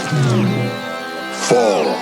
Fall.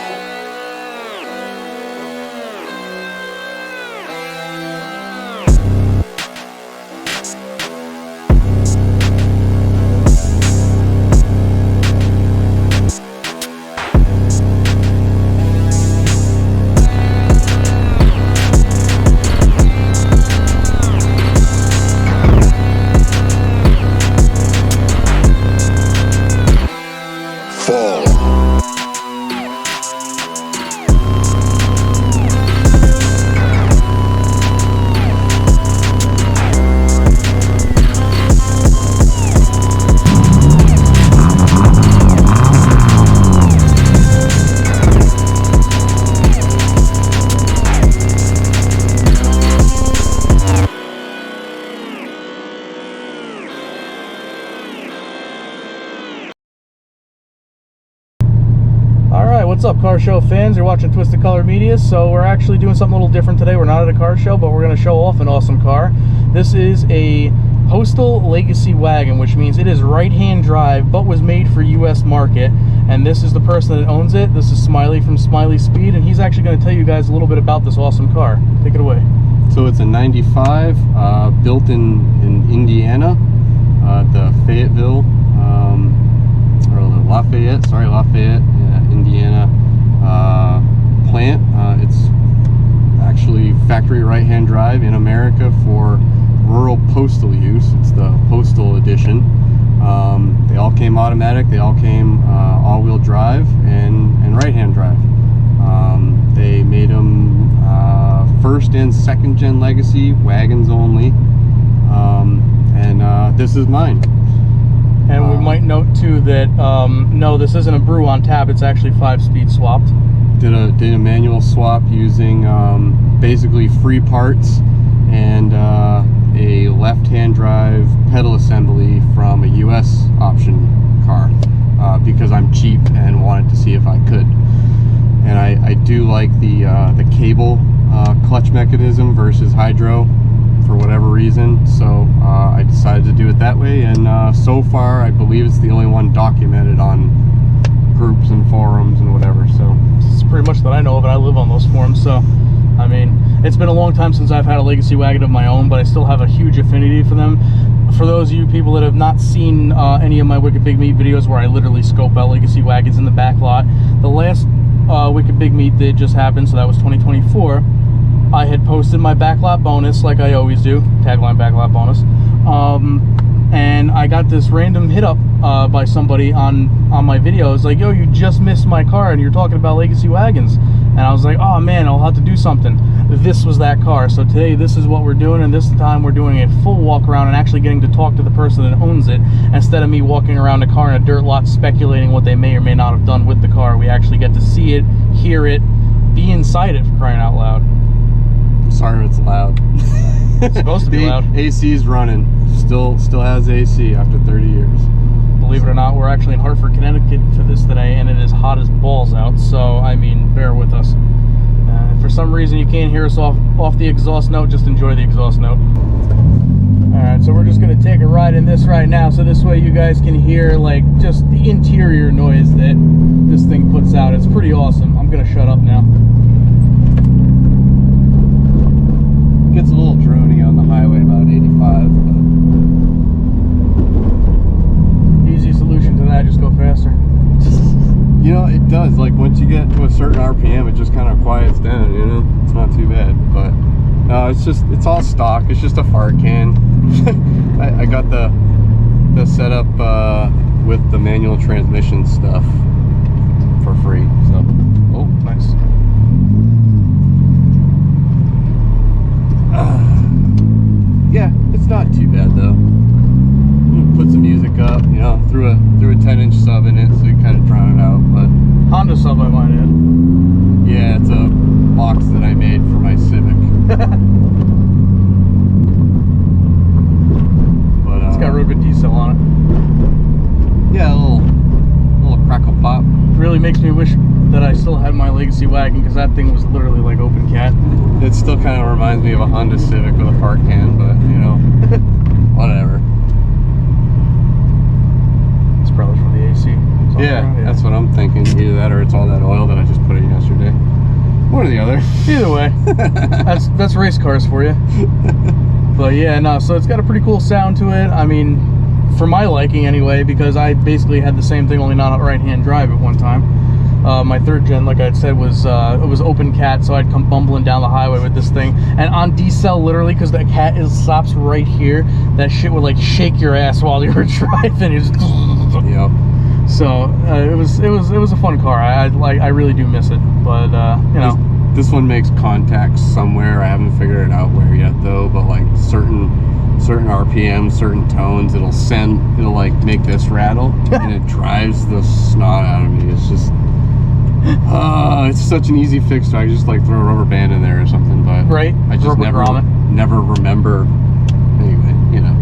What's up, car show fans? You're watching TwistedColor Media. So we're actually doing something a little different today. We're not at a car show, but we're going to show off an awesome car. This is a Postal Legacy wagon, which means it is right-hand drive, but was made for U.S. market. And this is the person that owns it. This is Smiley from Smiley Speed, and he's actually going to tell you guys a little bit about this awesome car. Take it away. So it's a 95, built in Indiana, the Fayetteville, or Lafayette, Indiana plant. It's actually factory right-hand drive in America for rural postal use. It's the Postal edition. They all came automatic. They all came all-wheel drive and right-hand drive. They made them first and second gen Legacy wagons only, and this is mine. And we might note too that no, this isn't a brew on tap. It's actually 5-speed swapped. Did a manual swap using basically free parts and a left-hand drive pedal assembly from a US option car because I'm cheap and wanted to see if I could. And I do like the cable clutch mechanism versus hydro for whatever reason, so I decided to do it that way, and so far I believe it's the only one documented on groups and forums and whatever. So it's pretty much that I know of, and I live on those forums. So I mean, it's been a long time since I've had a Legacy wagon of my own, but I still have a huge affinity for them. For those of you people that have not seen any of my Wicked Big Meat videos where I literally scope out Legacy wagons in the back lot, the last Wicked Big Meat that just happened, so that was 2024, I had posted my backlot bonus like I always do, tagline backlot bonus, and I got this random hit up by somebody on my videos like, yo, you just missed my car and you're talking about Legacy wagons. And I was like, oh man, I'll have to do something. This was that car. So today this is what we're doing, and this time we're doing a full walk around and actually getting to talk to the person that owns it, instead of me walking around the car in a dirt lot speculating what they may or may not have done with the car. We actually get to see it, hear it, be inside it, for crying out loud. Sorry if it's loud. It's supposed to be loud. AC's running. Still has AC after 30 years. Believe it or not, we're actually in Hartford, Connecticut for this today, and it is hot as balls out, so I mean, bear with us. If for some reason you can't hear us off the exhaust note, just enjoy the exhaust note. Alright, so we're just going to take a ride in this right now, so this way you guys can hear like just the interior noise that this thing puts out. It's pretty awesome. I'm going to shut up now. Gets a little drony on the highway about 85, but easy solution to that, just go faster. You know, it does. Like once you get to a certain RPM, it just kind of quiets down, you know? It's not too bad, but no, it's all stock. It's just a fart can. I got the setup with the manual transmission stuff for free, so. Oh, nice. Yeah, it's not too bad though. Put some music up, you know, threw a 10-inch sub in it, so you kind of drown it out. But Honda sub, I might add. Yeah, it's a box that I made for my Civic. But it's got real good diesel on it. Yeah, a little crackle pop. Really makes me wish that I still had my Legacy wagon, because that thing was literally like open cat. It still kind of reminds me of a Honda Civic with a fart can, but you know, whatever. It's probably from the AC. Yeah, that's That's what I'm thinking. Either that or it's all that oil that I just put in yesterday. One or the other. Either way, that's race cars for you. But yeah, no, so it's got a pretty cool sound to it. I mean, for my liking anyway, because I basically had the same thing, only not right-hand drive at one time. My third gen, like I said, was it was open cat, so I'd come bumbling down the highway with this thing, and on decel, literally, because the cat stops right here, that shit would like shake your ass while you were driving. Yep. So it was a fun car. I really do miss it, but you know, this one makes contacts somewhere. I haven't figured it out where yet though, but like certain RPM, certain tones, it'll like make this rattle, and it drives the snot out of me. It's just it's such an easy fix. So I just like throw a rubber band in there or something, but right, I just never remember. Anyway, you know.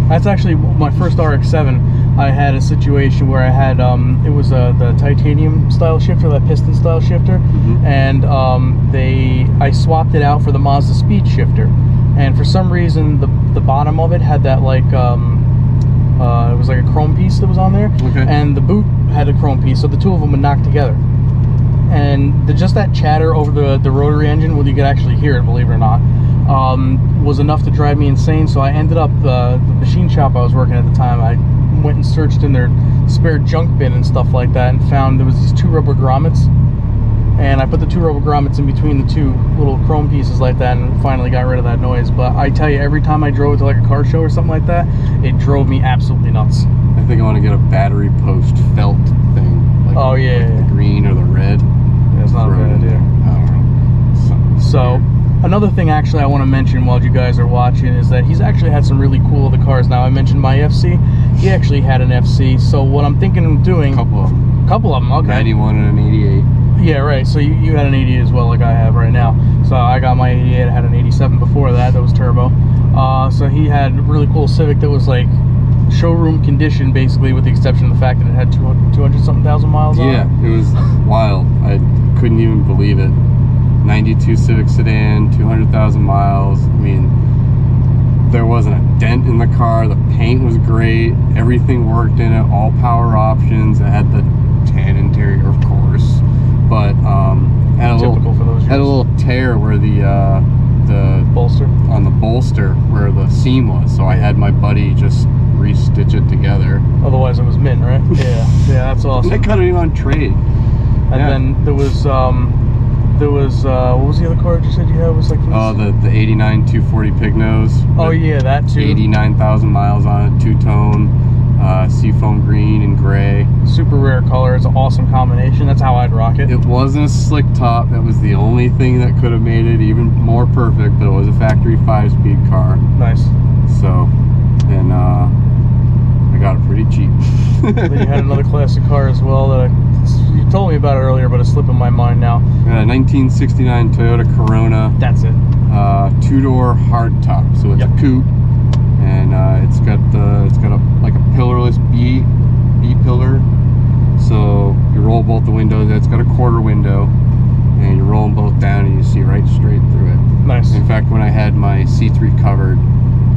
That's actually my first RX-7. I had a situation where I had it was the titanium style shifter, that piston style shifter, and I swapped it out for the Mazda speed shifter, and for some reason the bottom of it had that like it was like a chrome piece that was on there, and the boot had a chrome piece, so the two of them would knock together, and just that chatter over the rotary engine, well, you could actually hear it, believe it or not, was enough to drive me insane. So I ended up the machine shop I was working at the time, I went and searched in their spare junk bin and stuff like that, and found there was these 2 rubber grommets, and I put the 2 rubber grommets in between the 2 little chrome pieces like that, and finally got rid of that noise. But I tell you, every time I drove it to like a car show or something like that, it drove me absolutely nuts. I think I want to get a battery post felt thing. Like the green or the red. Yeah, it's not a bad idea. I don't know. So another thing actually I want to mention while you guys are watching is that he's actually had some really cool other cars. Now, I mentioned my FC. He actually had an FC. So what I'm thinking of doing... Couple of them, okay. 91 and an 88. Yeah, right. So you had an 88 as well, like I have right now. So I got my 88. I had an 87 before that. That was turbo. So he had a really cool Civic that was like showroom condition, basically, with the exception of the fact that it had 200-something thousand miles on it. Yeah, it was wild. I couldn't even believe it. 92 Civic sedan, 200,000 miles. I mean, there wasn't a dent in the car. The paint was great. Everything worked in it. All power options. It had the tan interior, of course, but had a little tear where the bolster on the bolster where the seam was. So I had my buddy just re-stitch it together. Otherwise, it was mint, right? Yeah, that's awesome. And they cut it on trade. And then there was what was the other car you said you had? Was like the 89 240 pig nose. Oh yeah, that too. 89,000 miles on it, 2-tone, seafoam green and gray. Super rare color. It's an awesome combination. That's how I'd rock it. It wasn't a slick top. That was the only thing that could have made it even more perfect. But it was a factory 5-speed car. Nice. So, and I got it pretty cheap. Then you had another classic car as well that you told me about it earlier, but it's slipping my mind now. A 1969 Toyota Corona. That's it. 2-door hardtop, so it's a coupe, and it's got like a pillarless B pillar. So you roll both the windows. It's got a quarter window, and you roll them both down, and you see right straight through it. Nice. In fact, when I had my seats recovered,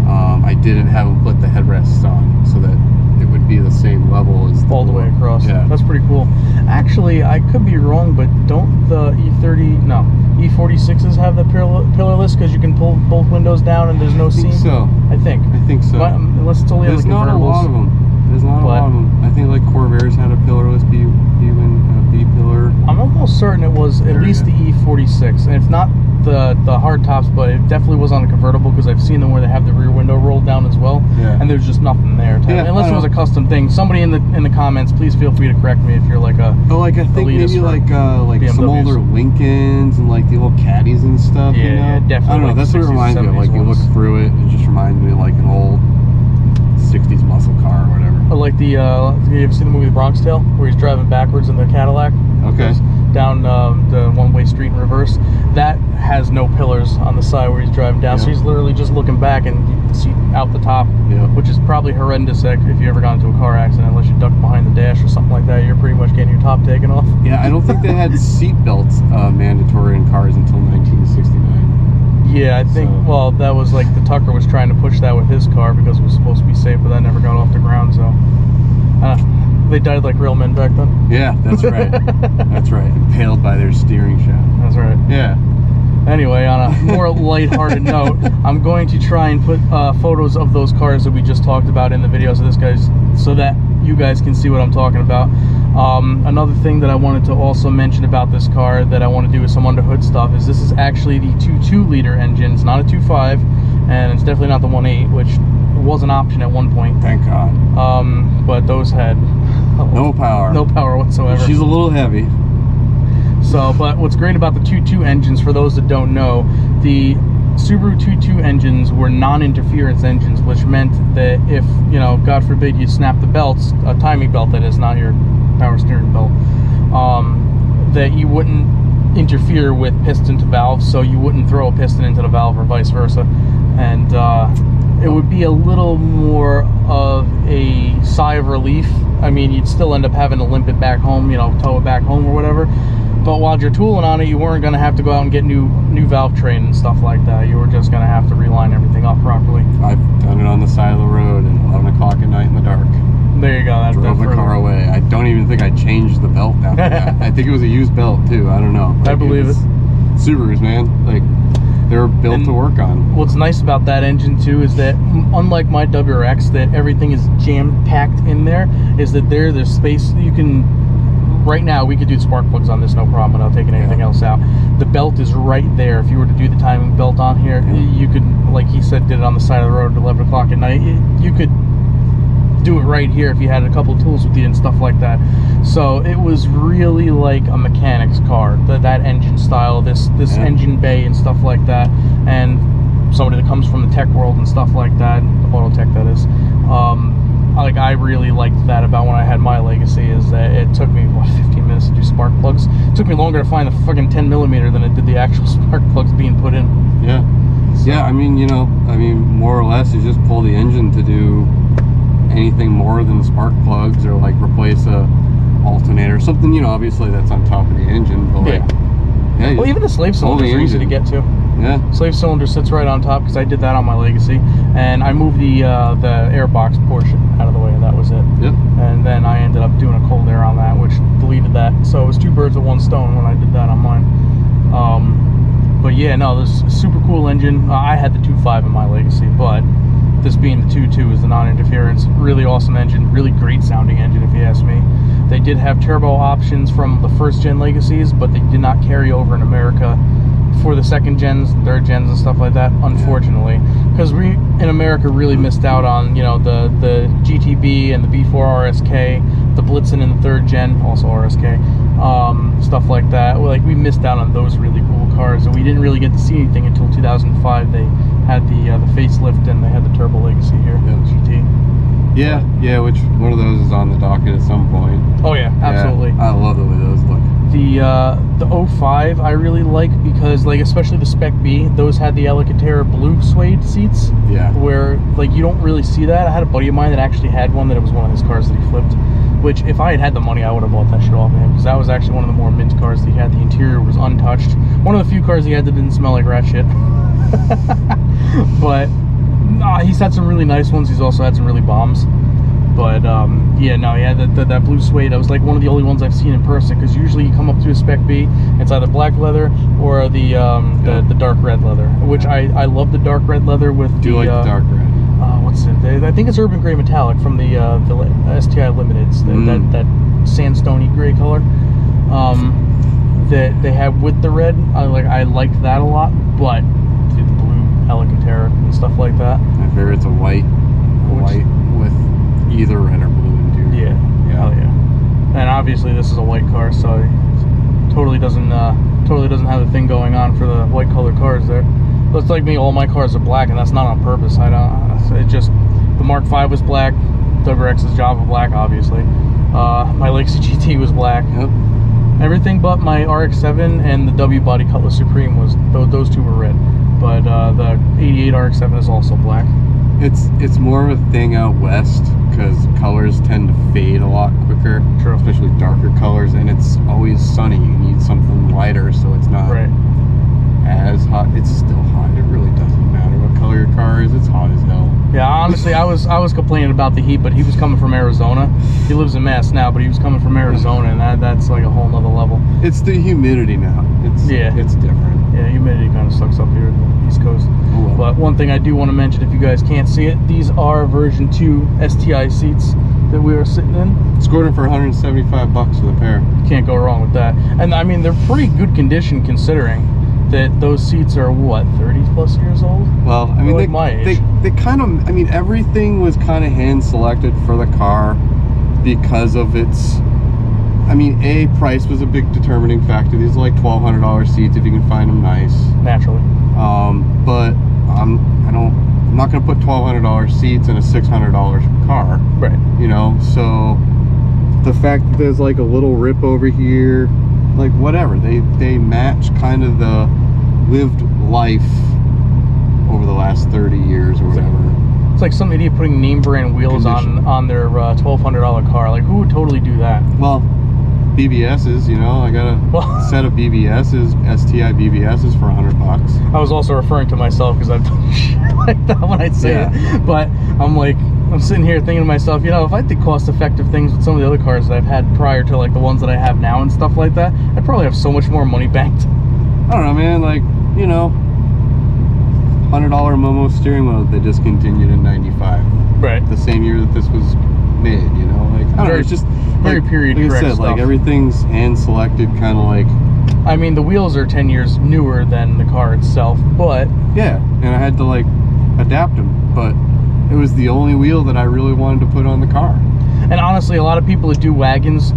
I didn't have them put the headrests on so that it would be the same level as all the way across. Yeah, that's pretty cool. Actually, I could be wrong, but don't the E46s have the pillarless because you can pull both windows down and there's no seam? So I think so. But, unless it's only there's the not a lot of them. There's not a lot of them. I think like Corvairs had a pillarless B pillar. I'm almost certain it was at least the E46, and if not the hard tops, but it definitely was on a convertible because I've seen them where they have the rear window rolled down as well, and there's just nothing there. Unless it was a custom thing. Somebody in the comments, please feel free to correct me if you're like a. Oh, like I think maybe like BMWs. Some older Lincolns and like the old Caddies and stuff. Yeah, you know? yeah, definitely. I don't know. That's what it reminds me of. Like you look through it, it just reminds me of like an old '60s muscle car or whatever. Or like the you ever seen the movie The Bronx Tale where he's driving backwards in the Cadillac? Okay. Down the one-way street in reverse. That has no pillars on the side where he's driving down, so he's literally just looking back and you can see out the top, which is probably horrendous if you ever got into a car accident. Unless you duck behind the dash or something like that, you're pretty much getting your top taken off. Yeah, I don't think they had seat belts mandatory in cars until 1969. Yeah, I think, well, that was like the Tucker was trying to push that with his car because it was supposed to be safe, but that never got off the ground, so They died like real men back then. Yeah, that's right. That's right. Impaled by their steering shaft. That's right. Yeah. Anyway, on a more lighthearted note, I'm going to try and put photos of those cars that we just talked about in the videos of this guys, so that you guys can see what I'm talking about. Another thing that I wanted to also mention about this car that I want to do with some under hood stuff is this is actually the 2.2 liter engine. It's not a 2.5, and it's definitely not the 1.8, which was an option at one point. Thank God. But those had no power. No power whatsoever. She's a little heavy. So, but what's great about the 2.2 engines, for those that don't know, the Subaru 2.2 engines were non-interference engines, which meant that if, you know, God forbid you snap the belts, a timing belt that is, not your power steering belt, that you wouldn't interfere with piston to valve, so you wouldn't throw a piston into the valve or vice versa. And it would be a little more of a sigh of relief. I mean, you'd still end up having to limp it back home, you know, tow it back home or whatever. But while you're tooling on it, you weren't going to have to go out and get new valve train and stuff like that. You were just going to have to reline everything up properly. I've done it on the side of the road at 11 o'clock at night in the dark. There you go. Drove the car away. I don't even think I changed the belt after that. I think it was a used belt too. I don't know. Like, I believe it. Subarus, man. Like, they're built to work on. What's nice about that engine too is that, unlike my WRX, that everything is jam-packed in there, is that there's space. You can, right now, we could do spark plugs on this, no problem, without taking anything else out. The belt is right there. If you were to do the timing belt on here, you could, like he said, did it on the side of the road at 11 o'clock at night. You could do it right here if you had a couple tools with you and stuff like that. So it was really like a mechanic's car, that engine style, this engine bay and stuff like that. And somebody that comes from the tech world and stuff like that, auto tech that is, like, I really liked that about when I had my Legacy, is that it took me, what, 15 minutes to do spark plugs. It took me longer to find the fucking 10mm than it did the actual spark plugs being put in. Yeah. So. Yeah, I mean, you know, more or less, you just pull the engine to do anything more than spark plugs, or like replace a alternator, something, you know, obviously that's on top of the engine, but like, well, even the slave cylinder is easy to get to. Yeah, slave cylinder sits right on top, because I did that on my Legacy, and I moved the airbox portion out of the way, and that was it. Yep. And then I ended up doing a cold air on that, which deleted that, so it was 2 birds with 1 stone when I did that on mine. But yeah, no, this is a super cool engine. I had the 2.5 in my Legacy, but this being the 2.2 is the non-interference. Really awesome engine, really great sounding engine if you ask me. They did have turbo options from the first gen Legacies, but they did not carry over in America for the 2nd gens, 3rd gens and stuff like that, unfortunately. Because we in America really missed out on, you know, the GTB and the V4 RSK, the Blitzen in the 3rd gen, also RSK, stuff like that. Like, we missed out on those really cool cars, and we didn't really get to see anything until 2005. They had the facelift, and they had the turbo Legacy here, GT. Yeah, which one of those is on the docket at some point. Oh yeah, absolutely. I love the way those look. The 05 I really like, because, like, especially the Spec B, those had the Alcantara blue suede seats. Yeah. Where, like, you don't really see that. I had a buddy of mine that actually had one, that it was one of his cars that he flipped. Which, if I had had the money, I would have bought that shit off of him, because that was actually one of the more mint cars that he had. The interior was untouched. One of the few cars he had that didn't smell like rat shit. But he's had some really nice ones. He's also had some really bombs. But yeah, no, yeah, that blue suede, that was like one of the only ones I've seen in person, because usually you come up to a Spec B, it's either black leather or the dark red leather, which I love the dark red leather with Do you like the dark red? What's it? I think it's Urban Gray Metallic from the STI Limiteds, that sandstone-y gray color that they have with the red. I liked that a lot, but the blue Alcantara and stuff like that. My favorite's a white with either red or blue interior. Yeah. Hell yeah. And obviously this is a white car, so it totally doesn't have a thing going on for the white colored cars there. Looks like me, all my cars are black, and that's not on purpose. It just, the Mark V was black, WRX's Java black, obviously. My Legacy GT was black. Yep. Everything but my RX-7 and the W Body Cutlass Supreme was, those two were red. But the 88 RX-7 is also black. It's more of a thing out west, because colors tend to fade a lot quicker. True. Especially darker colors, and it's always sunny. You need something lighter, so it's not as hot. It's still hot. It really doesn't matter what color your car is. It's hot as hell. Yeah, honestly, I was complaining about the heat, but he was coming from Arizona. He lives in Mass now, but he was coming from Arizona, and that's like a whole nother level. It's the humidity now. It's different. Yeah, humidity kind of sucks up here in the East Coast. Oh, well. But one thing I do want to mention, if you guys can't see it, these are version 2 STI seats that we are sitting in. Scored it for $175 for the pair. Can't go wrong with that. And I mean, they're pretty good condition considering that those seats are what, 30 plus years old? Well, I mean, like my age. they kind of, I mean, everything was kind of hand selected for the car because of its, I mean, price was a big determining factor. These are like $1,200 seats if you can find them nice. Naturally. But I'm not gonna put $1,200 seats in a $600 car. Right. You know, so the fact that there's like a little rip over here, like whatever, they match kind of the lived life over the last 30 years or whatever. It's like some idiot putting name brand wheels on their $1,200 car. Like, who would totally do that? Well, BBSs, you know, I got a set of BBSs, STI BBSs for $100. I was also referring to myself because I've done shit like that when I say it. But I'm sitting here thinking to myself, you know, if I did cost-effective things with some of the other cars that I've had prior to like the ones that I have now and stuff like that, I'd probably have so much more money banked. I don't know, man. Like, you know, $100 Momo steering wheel they discontinued in '95. Right. The same year that this was made, you know, like I don't know, it's just very like, period like I correct said, stuff. like everything's hand selected, kind of like. I mean, the wheels are 10 years newer than the car itself, but yeah, and I had to like adapt them, but it was the only wheel that I really wanted to put on the car. And honestly, a lot of people that do wagons,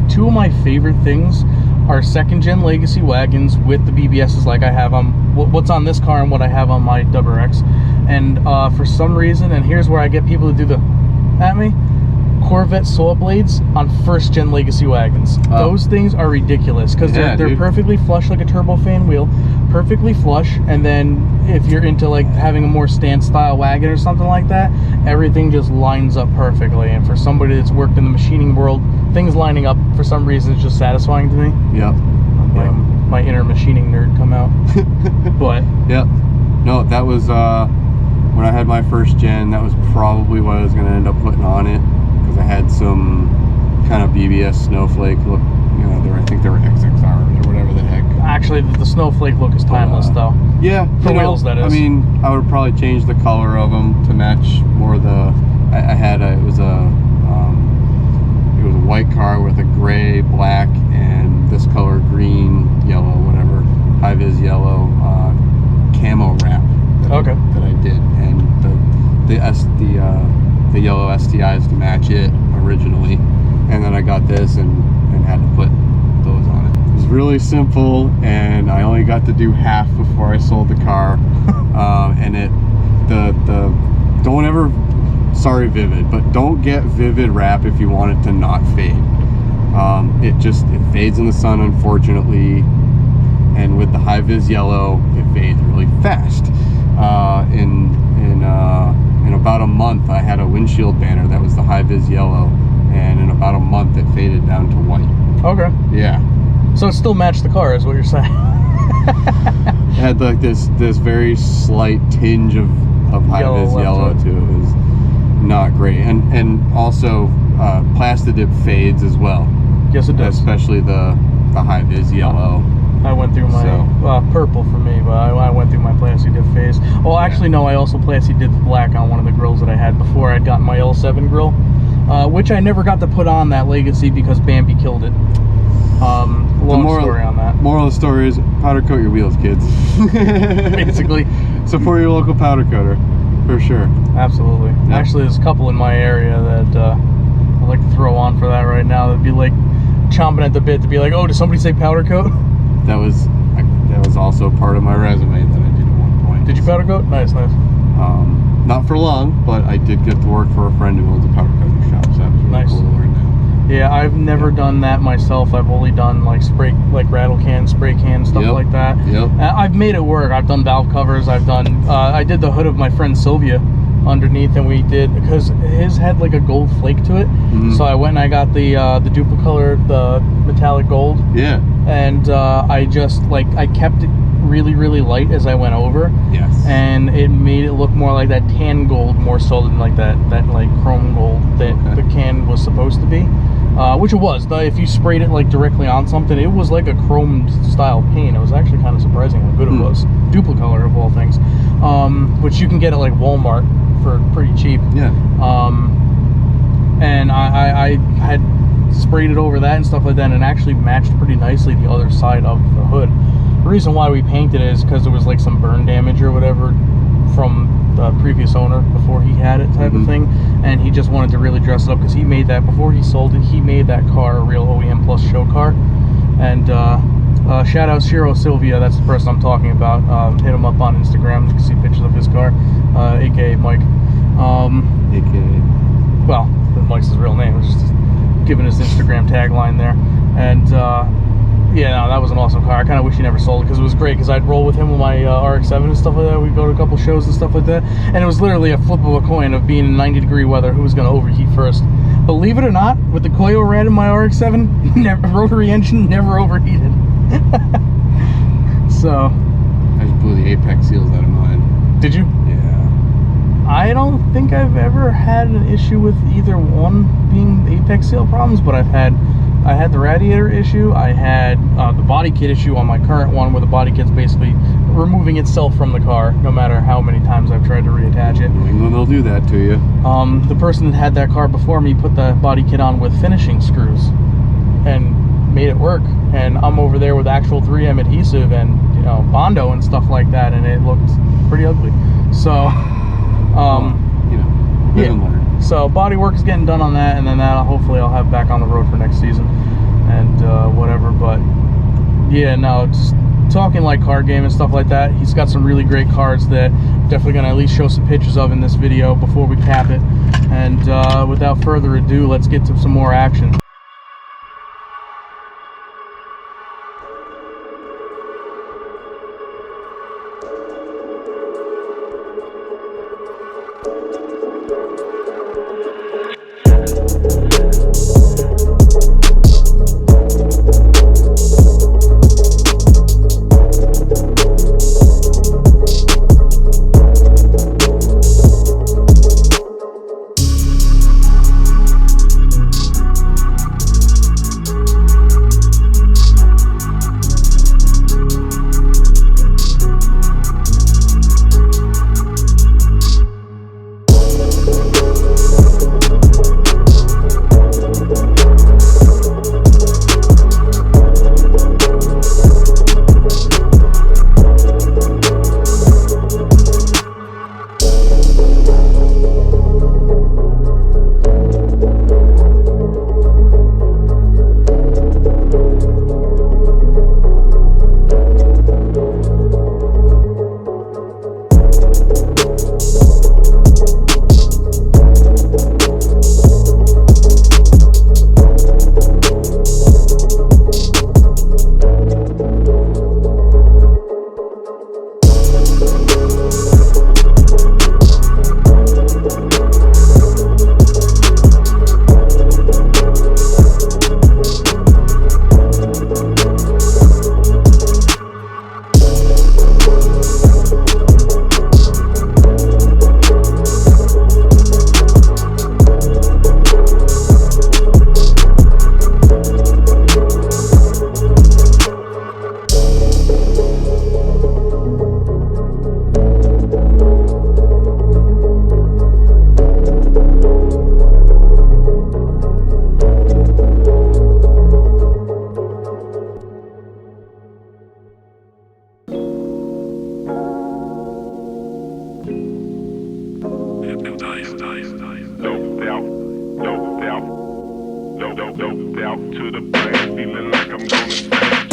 two of my favorite things are second gen legacy wagons with the BBSs like I have on what's on this car and what I have on my WRX. And for some reason, and here's where I get people to do the at me, Corvette saw blades on first gen legacy wagons. Those things are ridiculous because they're perfectly flush like a turbofan wheel, perfectly flush. And then if you're into like having a more stand style wagon or something like that, everything just lines up perfectly. And for somebody that's worked in the machining world, things lining up for some reason is just satisfying to me. Yep. My inner machining nerd come out. But yep. No, that was when I had my first gen. That was probably what I was going to end up putting on it. I had some kind of BBS snowflake look, you know, I think they were XXRs or whatever the heck. Actually, the snowflake look is timeless though. Yeah, for wheels, that is. I mean, I would probably change the color of them to match more the. I had it was a white car with a gray, black, and this color green, yellow, whatever, high vis yellow camo wrap. That I did, and the yellow STIs to match it originally, and then I got this and had to put those on it. It was really simple, and I only got to do half before I sold the car. And don't ever, sorry Vivid, but don't get Vivid wrap if you want it to not fade. It fades in the sun, unfortunately, and with the high vis yellow it fades really fast. In about a month I had a windshield banner that was the high vis yellow, and in about a month it faded down to white. Okay. Yeah. So it still matched the car is what you're saying. It had like this very slight tinge of high vis yellow to it. It was not great. And also Plastidip fades as well. Yes, it does. Especially the high vis yellow. I went through my purple for me, but I went through my Plastidip phase. Well, actually, no, I also Plastidip black on one of the grills that I had before I'd gotten my L7 grill, which I never got to put on that Legacy because Bambi killed it. Long story on that. Moral of the story is powder coat your wheels, kids. Basically. Support your local powder coater, for sure. Absolutely. Yep. Actually, there's a couple in my area that I'd like to throw on for that right now. That'd be like chomping at the bit to be like, oh, did somebody say powder coat? That was also part of my resume that I did at one point. Did you powder coat? Nice, nice. Not for long, but I did get to work for a friend who owns a powder coating shop, so that was really cool to learn that. Yeah, I've never done that myself. I've only done like rattle can, spray can, stuff like that. Yep. I've made it work. I've done valve covers. I did the hood of my friend Sylvia underneath, and we did, because his had like a gold flake to it. So I went and I got the TwistedColor, the metallic gold. Yeah. And I just like, I kept it really, really light as I went over. Yes. And it made it look more like that tan gold, more so than like that like chrome gold that the can was supposed to be. Which it was. If you sprayed it like directly on something, it was like a chromed style paint. It was actually kind of surprising how good it was. TwistedColor of all things, which you can get at like Walmart for pretty cheap. Yeah. And I had sprayed it over that and stuff like that, and it actually matched pretty nicely the other side of the hood. The reason why we painted it is because there was like some burn damage or whatever from the previous owner before he had it, type of thing, and he just wanted to really dress it up because he made that before he sold it. He made that car a real OEM plus show car. And shout out Shiro Sylvia, that's the person I'm talking about. Hit him up on Instagram, you can see pictures of his car, aka Mike. AKA. Well, Mike's his real name. I was just giving his Instagram tagline there. And yeah, no, that was an awesome car. I kind of wish he never sold it because it was great, because I'd roll with him with my RX-7 and stuff like that. We'd go to a couple shows and stuff like that. And it was literally a flip of a coin of being in 90-degree weather who was going to overheat first. Believe it or not, with the Koyo Red in my RX-7, rotary engine never overheated. So. I just blew the apex seals out of mine. Did you? Yeah. I don't think I've ever had an issue with either one being the apex seal problems, but I had the radiator issue. I had the body kit issue on my current one, where the body kit's basically removing itself from the car, no matter how many times I've tried to reattach it. New England, they'll do that to you. The person that had that car before me put the body kit on with finishing screws and made it work. And I'm over there with actual 3M adhesive and, you know, Bondo and stuff like that, and it looked pretty ugly. So, you know, live and learn. So body work is getting done on that, and then that hopefully I'll have back on the road for next season and whatever. But yeah, no, just talking like card game and stuff like that. He's got some really great cards that I'm definitely gonna at least show some pictures of in this video before we cap it. And without further ado, let's get to some more action. No doubt to the brain, feeling like I'm gonna